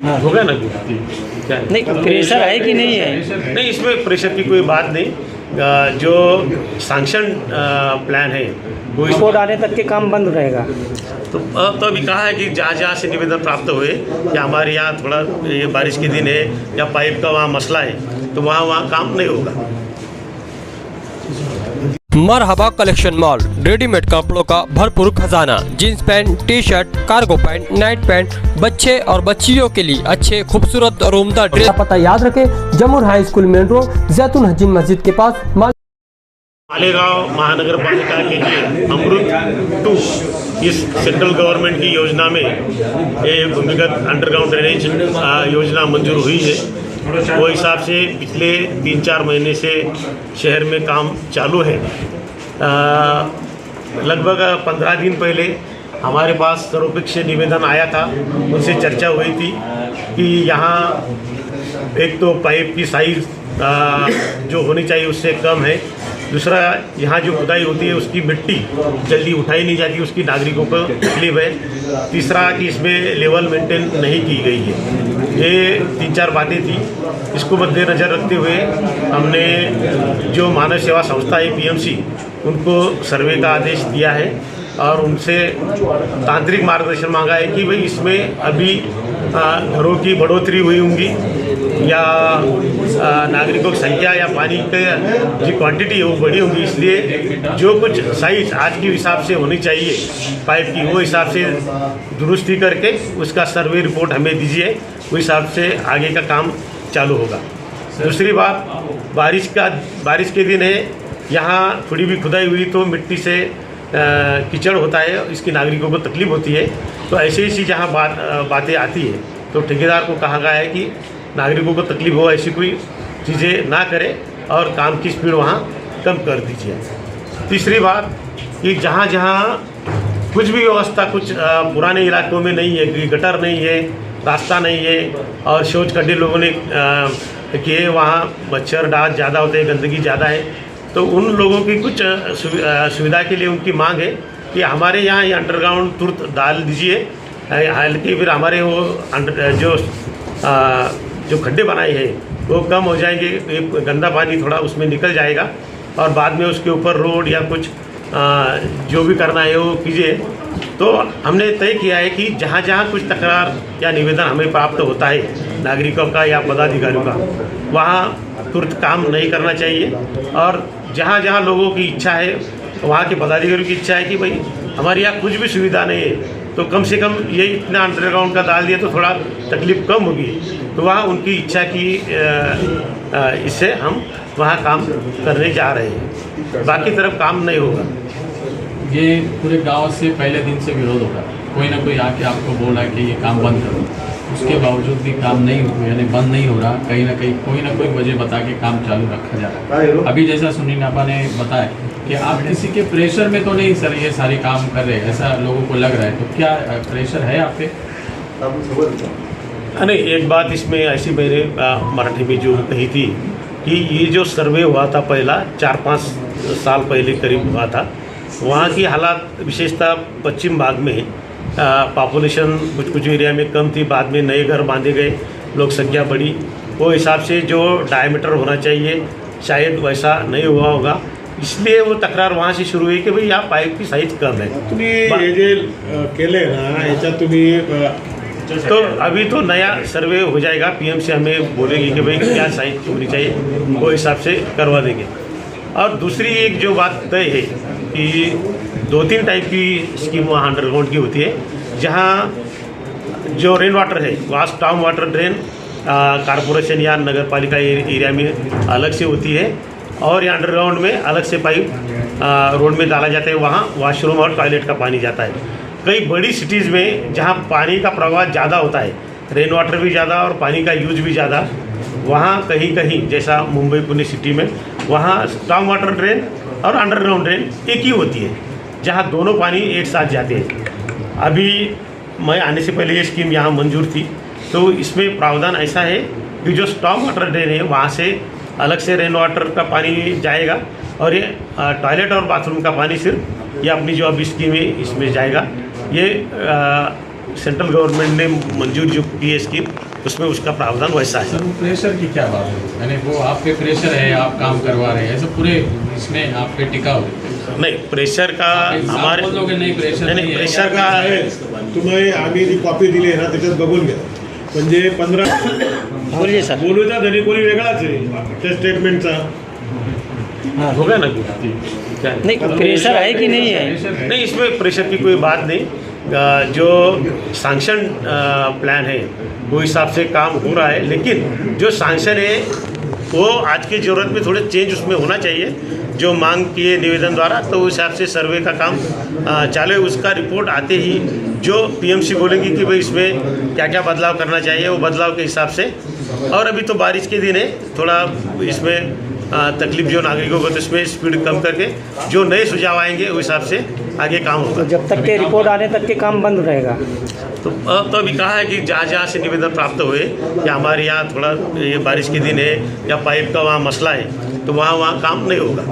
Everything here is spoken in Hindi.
होगा ना क्या नहीं, प्रेशर है कि नहीं है? नहीं, इसमें प्रेशर की कोई बात नहीं। जो सैंक्शन प्लान है वो रिपोर्ट आने तक के काम बंद रहेगा। तो अभी कहा है कि जहाँ से निवेदन प्राप्त हुए कि हमारे यहाँ थोड़ा ये बारिश के दिन है या पाइप का वहाँ मसला है, तो वहाँ काम नहीं होगा। मरहबा कलेक्शन मॉल, रेडीमेड कपड़ों का भरपूर खजाना, jeans pant, T shirt, cargo pant, night pant, बच्चे और बच्चियों के लिए अच्छे खूबसूरत और उम्दा ड्रेस। पता याद रखें, जमुर हाई स्कूल मेन रोड, जैतून हजीन मस्जिद के पास। मालेगांव महानगर पालिका के लिए अमृत 2 इस सेंट्रल गवर्नमेंट की योजना में ये भूमिगत अंडरग्राउंड ड्रेनेज योजना मंजूर हुई है। वो हिसाब से पिछले 3-4 महीने से शहर में काम चालू है। लगभग 15 दिन पहले हमारे पास सर्वपक्षीय निवेदन आया था, उनसे चर्चा हुई थी कि यहाँ एक तो पाइप की साइज़ जो होनी चाहिए उससे कम है, दूसरा यहाँ जो खुदाई होती है उसकी मिट्टी जल्दी उठाई नहीं जाती, उसकी नागरिकों को तकलीफ है, तीसरा कि इसमें लेवल मेंटेन नहीं की गई है। ये 3-4 बातें थी। इसको मद्देनज़र रखते हुए हमने जो मानव सेवा संस्था है PMC, उनको सर्वे का आदेश दिया है और उनसे तांत्रिक मार्गदर्शन मांगा है कि भाई इसमें अभी घरों की बढ़ोतरी हुई होंगी या नागरिकों की संख्या या पानी की जो क्वांटिटी है वो बढ़ी होगी, इसलिए जो कुछ साइज आज के हिसाब से होनी चाहिए पाइप की, वो हिसाब से दुरुस्ती करके उसका सर्वे रिपोर्ट हमें दीजिए, उस हिसाब से आगे का काम चालू होगा। दूसरी बात, बारिश के दिन है, यहाँ थोड़ी भी खुदाई हुई तो मिट्टी से कीचड़ होता है, इसकी नागरिकों को तकलीफ होती है। तो ऐसे ही जहाँ बातें आती है तो ठेकेदार को कहा गया है कि नागरिकों को तकलीफ हो ऐसी कोई चीज़ें ना करें और काम की स्पीड वहाँ कम कर दीजिए। तीसरी बात कि जहाँ जहाँ कुछ भी व्यवस्था कुछ पुराने इलाकों में नहीं है, गटर नहीं है, रास्ता नहीं है और शौच खड्डे लोगों ने किए, वहाँ मच्छर डांस ज़्यादा होते हैं, गंदगी ज़्यादा है, तो उन लोगों की कुछ सुविधा के लिए उनकी मांग है कि हमारे यहाँ ये अंडरग्राउंड तुरंत डाल दीजिए। हालांकि फिर हमारे वो जो खड्डे बनाए हैं वो कम हो जाएंगे, गंदा पानी थोड़ा उसमें निकल जाएगा और बाद में उसके ऊपर रोड या कुछ जो भी करना है वो कीजिए। तो हमने तय किया है कि जहाँ जहाँ कुछ तकरार या निवेदन हमें प्राप्त होता है नागरिकों का या पदाधिकारियों का, वहाँ तुरंत काम नहीं करना चाहिए और जहाँ जहाँ लोगों की इच्छा है, वहाँ के पदाधिकारियों की इच्छा है कि भाई हमारे यहाँ कुछ भी सुविधा नहीं है तो कम से कम ये इतना अंडरग्राउंड का डाल दिया तो थोड़ा तकलीफ कम होगी, तो वहाँ उनकी इच्छा की इससे हम वहाँ काम करने जा रहे हैं, बाकी तरफ काम नहीं होगा। ये पूरे गांव से पहले दिन से विरोध होगा, कोई ना कोई आके आपको बोला कि ये काम बंद करो, उसके बावजूद भी काम नहीं हो, यानी बंद नहीं हो रहा, कहीं ना कहीं कोई ना कोई वजह बता के काम चालू रखा जा रहा है। अभी जैसा सुनील आपा ने बताया कि आप किसी के प्रेशर में तो नहीं सर ये सारे काम कर रहे हैं, ऐसा लोगों को लग रहा है, तो क्या प्रेशर है आप पे? नहीं, एक बात इसमें ऐसी मैंने मराठी में जो कही थी कि ये जो सर्वे हुआ था पहला 4-5 साल पहले करीब हुआ था, वहाँ की हालात विशेषतः पश्चिम भाग में पॉपुलेशन कुछ एरिया में कम थी, बाद में नए घर बांधे गए, लोक संख्या बढ़ी, वो हिसाब से जो डायमीटर होना चाहिए शायद वैसा नहीं हुआ होगा, इसलिए वो तक्रार वहाँ से शुरू हुई कि भाई यहाँ पाइप की साइज कम है। तुम्ही हे जे केले ना याच्यात तुम्ही तो अभी तो नया सर्वे हो जाएगा, PMC हमें बोलेगी कि भाई क्या साइज होनी चाहिए, वो हिसाब से करवा देंगे। और दूसरी एक जो बात तय है कि 2-3 टाइप की स्कीम वहाँ अंडरग्राउंड की होती है, जहाँ जो रेन वाटर है वहाँ स्टॉर्म वाटर ड्रेन कारपोरेशन या नगर पालिका एरिया में अलग से होती है और ये अंडरग्राउंड में अलग से पाइप रोड में डाला जाता है, वहाँ वॉशरूम और टॉयलेट का पानी जाता है। कई बड़ी सिटीज़ में जहाँ पानी का प्रवाह ज़्यादा होता है, रेन वाटर भी ज़्यादा और पानी का यूज भी ज़्यादा, वहाँ कहीं कहीं जैसा मुंबई पुणे सिटी में वहाँ स्टॉर्म वाटर ड्रेन और अंडरग्राउंड ड्रेन एक ही होती है, जहाँ दोनों पानी एक साथ जाते हैं। अभी मैं आने से पहले ये स्कीम यहाँ मंजूर थी, तो इसमें प्रावधान ऐसा है कि जो स्टॉर्म वाटर ड्रेन है वहाँ से अलग से रेन वाटर का पानी जाएगा और ये टॉयलेट और बाथरूम का पानी सिर्फ ये अपनी जो अभी स्कीम है इसमें जाएगा। ये सेंट्रल गवर्नमेंट ने मंजूर जो की है स्कीम, उसमें उसका प्रावधान वैसा है। सर वो प्रेशर की क्या बात है, यानी वो आप पे प्रेशर है, आप काम करवा रहे हैं, ऐसे पूरे इसमें आप पे टिका हो। नहीं, प्रेशर का हमारे नहीं प्रेशर नहीं, नहीं प्रेशर का तुम्ही आम्ही जी कॉपी दिली आहे ना त्याच्यात बघून घ्या. म्हणजे 15 बोलिए सर. बोलूचा धनी कोणी वेगळाच आहे त्या स्टेटमेंटचा. होगा ना क्या है? नहीं, प्रेशर है कि नहीं है? नहीं, इसमें प्रेशर की कोई बात नहीं। जो सैंक्शन प्लान है वो हिसाब से काम हो रहा है, लेकिन जो सैंक्शन है वो आज की ज़रूरत में थोड़े चेंज उसमें होना चाहिए। जो मांग किए निवेदन द्वारा, तो उस हिसाब से सर्वे का काम चालू है। उसका रिपोर्ट आते ही जो पीएमसी बोलेंगी कि भाई इसमें क्या क्या बदलाव करना चाहिए, वो बदलाव के हिसाब से। और अभी तो बारिश के दिन है, थोड़ा इसमें तकलीफ जो नागरिकों को, तो इसमें स्पीड कम करके जो नए सुझाव आएंगे उस हिसाब से आगे काम होगा। तो जब तक के रिपोर्ट आने तक के काम बंद रहेगा। तो अभी कहा है कि जहाँ जहाँ से निवेदन प्राप्त हुए या हमारे यहाँ थोड़ा ये बारिश के दिन है या पाइप का वहाँ मसला है, तो वहाँ काम नहीं होगा।